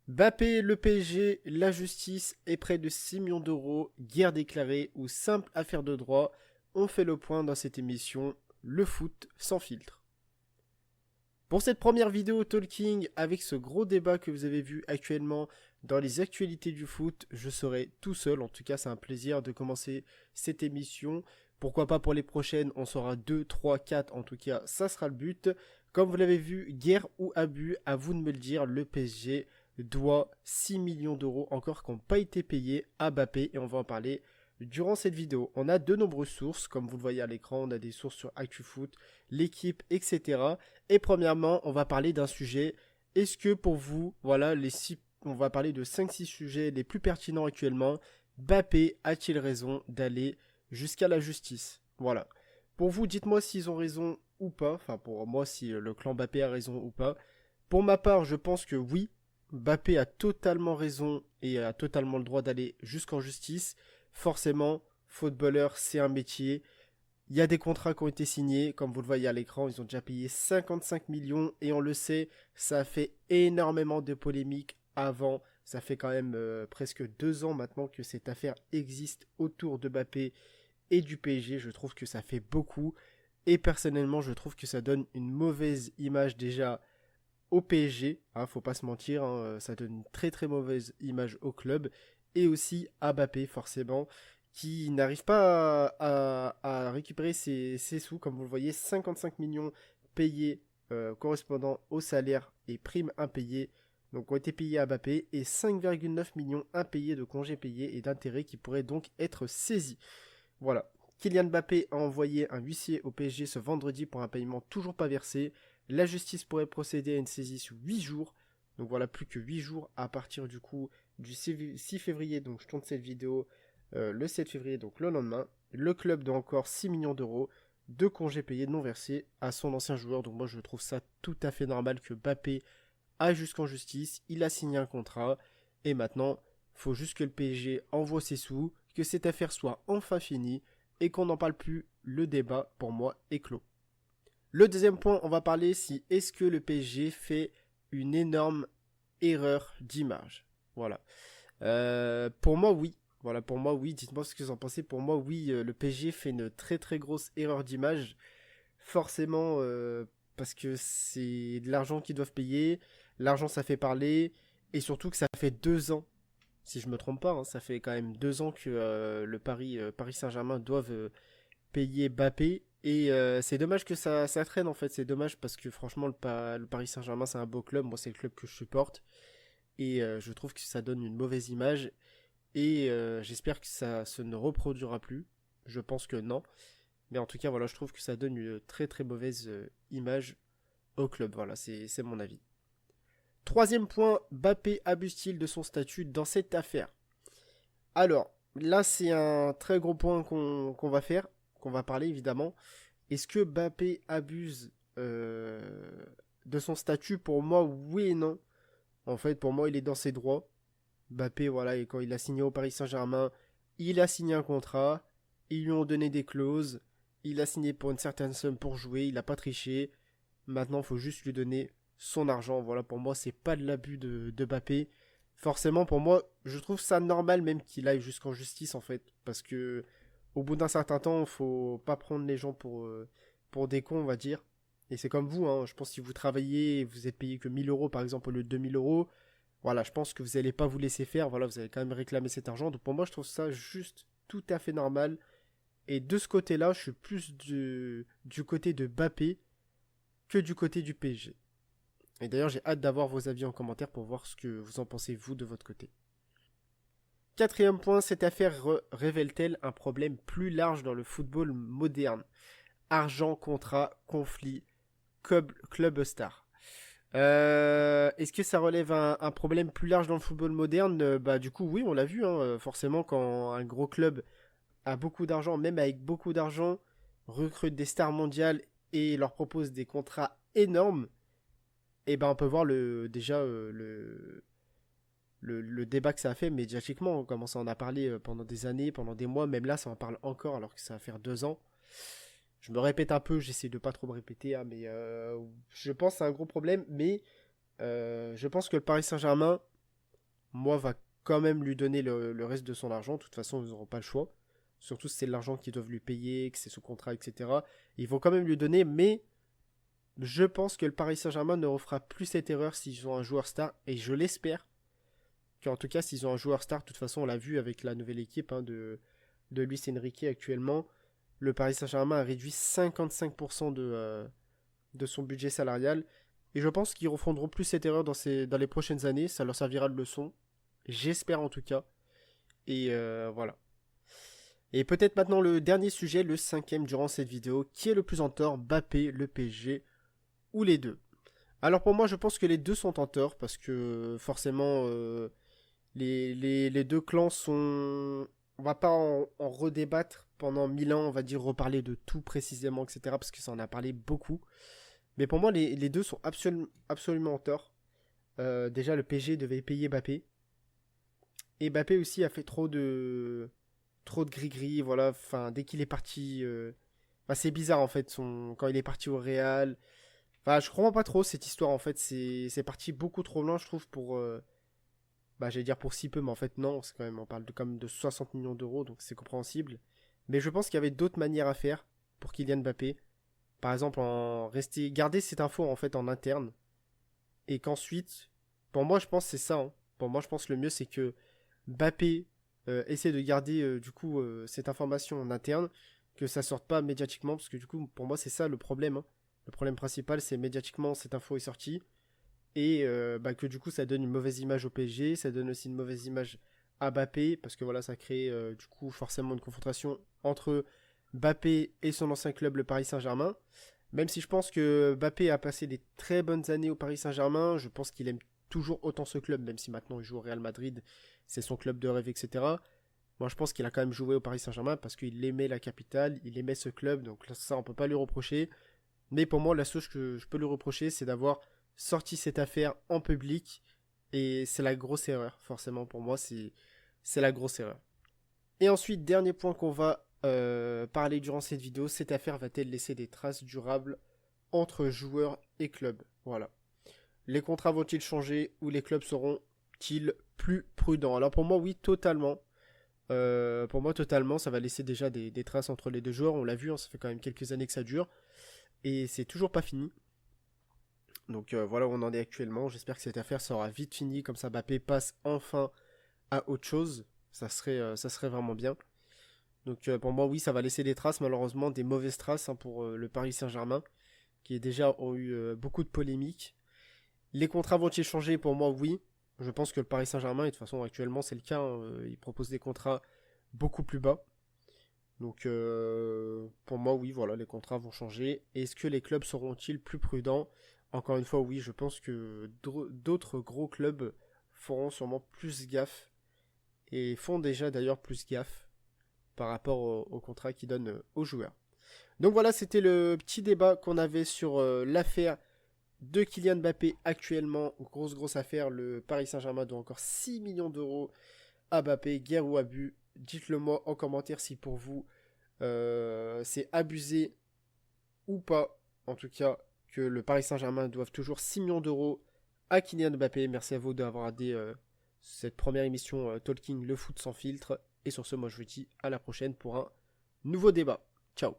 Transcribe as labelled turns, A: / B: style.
A: Mbappé, le PSG, la justice et près de 6 millions d'euros, guerre déclarée ou simple affaire de droit, on fait le point dans cette émission, le foot sans filtre. Pour cette première vidéo talking, avec ce gros débat que vous avez vu actuellement dans les actualités du foot, je serai tout seul, en tout cas c'est un plaisir de commencer cette émission. Pourquoi pas pour les prochaines, on sera 2, 3, 4, en tout cas ça sera le but. Comme vous l'avez vu, guerre ou abus, à vous de me le dire, le PSG doit 6 millions d'euros encore qui n'ont pas été payés à Mbappé et on va en parler durant cette vidéo. On a de nombreuses sources, comme vous le voyez à l'écran, on a des sources sur ActuFoot, l'équipe, etc. Et premièrement, on va parler d'un sujet. Est-ce que pour vous, voilà, on va parler de 5-6 sujets les plus pertinents actuellement. Mbappé a-t-il raison d'aller jusqu'à la justice? Voilà. Pour vous, dites-moi s'ils ont raison ou pas. Enfin, pour moi, si le clan Mbappé a raison ou pas. Pour ma part, je pense que oui. Mbappé a totalement raison et a totalement le droit d'aller jusqu'en justice. Forcément, footballeur, c'est un métier. Il y a des contrats qui ont été signés, comme vous le voyez à l'écran, ils ont déjà payé 55 millions et on le sait, ça a fait énormément de polémiques avant. Ça fait quand même presque 2 ans maintenant que cette affaire existe autour de Mbappé et du PSG. Je trouve que ça fait beaucoup et personnellement, je trouve que ça donne une mauvaise image déjà au PSG. Faut pas se mentir, ça donne une très très mauvaise image au club et aussi à Mbappé forcément qui n'arrive pas à récupérer ses sous, comme vous le voyez, 55 millions payés correspondant au salaire et primes impayées, donc ont été payés à Mbappé, et 5,9 millions impayés de congés payés et d'intérêts qui pourraient donc être saisis. Voilà. Kylian Mbappé a envoyé un huissier au PSG ce vendredi pour un paiement toujours pas versé. La justice pourrait procéder à une saisie sous 8 jours. Donc voilà, plus que 8 jours à partir du coup du 6 février. Donc je tourne cette vidéo le 7 février, donc le lendemain. Le club doit encore 6 millions d'euros de congés payés non versés à son ancien joueur. Donc moi je trouve ça tout à fait normal que Mbappé aille jusqu'en justice. Il a signé un contrat et maintenant il faut juste que le PSG envoie ses sous, que cette affaire soit enfin finie et qu'on n'en parle plus. Le débat pour moi est clos. Le deuxième point, on va parler si est-ce que le PSG fait une énorme erreur d'image. Voilà. Pour moi, oui. Voilà, pour moi, oui. Dites-moi ce que vous en pensez. Pour moi, oui, le PSG fait une très très grosse erreur d'image. Forcément, parce que c'est de l'argent qu'ils doivent payer. L'argent, ça fait parler. Et surtout que ça fait 2 ans, si je me trompe pas, ça fait quand même 2 ans que le Paris Saint-Germain doivent payer Mbappé. Et c'est dommage que ça traîne en fait. C'est dommage parce que franchement, le Paris Saint-Germain, c'est un beau club. Moi, c'est le club que je supporte. Et je trouve que ça donne une mauvaise image. Et j'espère que ça se ne reproduira plus. Je pense que non. Mais en tout cas, voilà, je trouve que ça donne une très très mauvaise image au club. Voilà, c'est mon avis. Troisième point, Mbappé abuse-t-il de son statut dans cette affaire? Alors, là, c'est un très gros point qu'on va faire, qu'on va parler évidemment. Est-ce que Mbappé abuse de son statut? Pour moi, oui et non. En fait, pour moi, il est dans ses droits. Mbappé, voilà, et quand il a signé au Paris Saint-Germain, il a signé un contrat, ils lui ont donné des clauses, il a signé pour une certaine somme pour jouer, il n'a pas triché. Maintenant, il faut juste lui donner son argent. Voilà, pour moi, c'est pas de l'abus de Mbappé. Forcément, pour moi, je trouve ça normal même qu'il aille jusqu'en justice, en fait. Parce que, au bout d'un certain temps, faut pas prendre les gens pour des cons, on va dire. Et c'est comme vous, je pense que si vous travaillez et vous êtes payé que 1000 euros, par exemple, au lieu de 2000 euros, voilà, je pense que vous n'allez pas vous laisser faire. Voilà, vous allez quand même réclamer cet argent. Donc pour moi, je trouve ça juste tout à fait normal. Et de ce côté-là, je suis plus du côté de Mbappé que du côté du PSG. Et d'ailleurs, j'ai hâte d'avoir vos avis en commentaire pour voir ce que vous en pensez, vous, de votre côté. Quatrième point, cette affaire révèle-t-elle un problème plus large dans le football moderne? Argent, contrat, conflit, club star. Est-ce que ça relève un problème plus large dans le football moderne? Bah du coup oui, on l'a vu, forcément quand un gros club a beaucoup d'argent, même avec beaucoup d'argent, recrute des stars mondiales et leur propose des contrats énormes, et ben on peut voir déjà le débat que ça a fait médiatiquement. On commence à en a parlé pendant des années, pendant des mois, même là ça en parle encore alors que ça va faire 2 ans. Je me répète un peu, j'essaie de pas trop me répéter, mais je pense que c'est un gros problème, mais je pense que le Paris Saint-Germain moi, va quand même lui donner le reste de son argent. De toute façon, ils n'auront pas le choix. Surtout si c'est l'argent qu'ils doivent lui payer, que c'est sous contrat, etc. Ils vont quand même lui donner, mais je pense que le Paris Saint-Germain ne refera plus cette erreur s'ils ont un joueur star, et je l'espère. Qu'en tout cas, s'ils ont un joueur star, de toute façon, on l'a vu avec la nouvelle équipe de Luis Enrique actuellement, le Paris Saint-Germain a réduit 55% de son budget salarial. Et je pense qu'ils refondront plus cette erreur dans les prochaines années. Ça leur servira de leçon. J'espère en tout cas. Et voilà. Et peut-être maintenant le dernier sujet, le cinquième durant cette vidéo. Qui est le plus en tort, Mbappé, le PSG ou les deux? Alors pour moi, je pense que les deux sont en tort parce que forcément, les deux clans sont... On va pas en redébattre pendant 1000 ans, on va dire reparler de tout précisément, etc. Parce que ça en a parlé beaucoup. Mais pour moi, les deux sont absolument en tort. Déjà, le PSG devait payer Mbappé. Et Mbappé aussi a fait trop de gris-gris, voilà. Enfin, dès qu'il est parti... Enfin, c'est bizarre, en fait, quand il est parti au Real. Enfin, je comprends pas trop cette histoire, en fait. C'est parti beaucoup trop loin, je trouve, pour... Bah, j'allais dire pour si peu, mais en fait, non. C'est quand même, on parle comme de 60 millions d'euros, donc c'est compréhensible. Mais je pense qu'il y avait d'autres manières à faire pour Kylian Mbappé. Par exemple, garder cette info, en fait, en interne. Et qu'ensuite, pour moi, je pense que c'est ça, hein. Pour moi, je pense que le mieux, c'est que Mbappé essaie de garder du coup cette information en interne, que ça sorte pas médiatiquement, parce que du coup, pour moi, c'est ça le problème, hein. Le problème principal, c'est médiatiquement, cette info est sortie, et bah, que du coup, ça donne une mauvaise image au PSG, ça donne aussi une mauvaise image à Mbappé, parce que voilà, ça crée du coup forcément une confrontation entre Mbappé et son ancien club, le Paris Saint-Germain. Même si je pense que Mbappé a passé des très bonnes années au Paris Saint-Germain, je pense qu'il aime toujours autant ce club, même si maintenant il joue au Real Madrid, c'est son club de rêve, etc. Moi, je pense qu'il a quand même joué au Paris Saint-Germain parce qu'il aimait la capitale, il aimait ce club, donc ça, on peut pas lui reprocher. Mais pour moi, la chose que je peux lui reprocher, c'est d'avoir sorti cette affaire en public, et c'est la grosse erreur, forcément, pour moi, c'est la grosse erreur. Et ensuite, dernier point qu'on va parler durant cette vidéo, cette affaire va-t-elle laisser des traces durables entre joueurs et clubs? Voilà. Les contrats vont-ils changer ou les clubs seront-ils plus prudents? Alors pour moi, oui, totalement. Pour moi, totalement, ça va laisser déjà des traces entre les deux joueurs. On l'a vu, hein, ça fait quand même quelques années que ça dure. Et c'est toujours pas fini. Donc voilà où on en est actuellement. J'espère que cette affaire sera vite finie. Comme ça, Mbappé passe enfin à autre chose. Ça serait vraiment bien. Donc pour moi, oui, ça va laisser des traces, malheureusement, des mauvaises traces, hein, pour le Paris Saint-Germain, qui déjà ont eu beaucoup de polémiques. Les contrats vont-ils changer? Pour moi, oui. Je pense que le Paris Saint-Germain, et de toute façon actuellement c'est le cas, hein, il propose des contrats beaucoup plus bas. Donc pour moi, oui, voilà, les contrats vont changer. Est-ce que les clubs seront-ils plus prudents? Encore une fois, oui, je pense que d'autres gros clubs feront sûrement plus gaffe, et font déjà d'ailleurs plus gaffe par rapport au contrat qu'ils donnent aux joueurs. Donc voilà, c'était le petit débat qu'on avait sur l'affaire de Kylian Mbappé actuellement. Grosse affaire. Le Paris Saint-Germain doit encore 6 millions d'euros à Mbappé. Guerre ou abus? Dites-le moi en commentaire si pour vous c'est abusé ou pas. En tout cas, que le Paris Saint-Germain doive toujours 6 millions d'euros à Kylian Mbappé. Merci à vous d'avoir regardé cette première émission Talking le foot sans filtre. Et sur ce, moi je vous dis à la prochaine pour un nouveau débat. Ciao.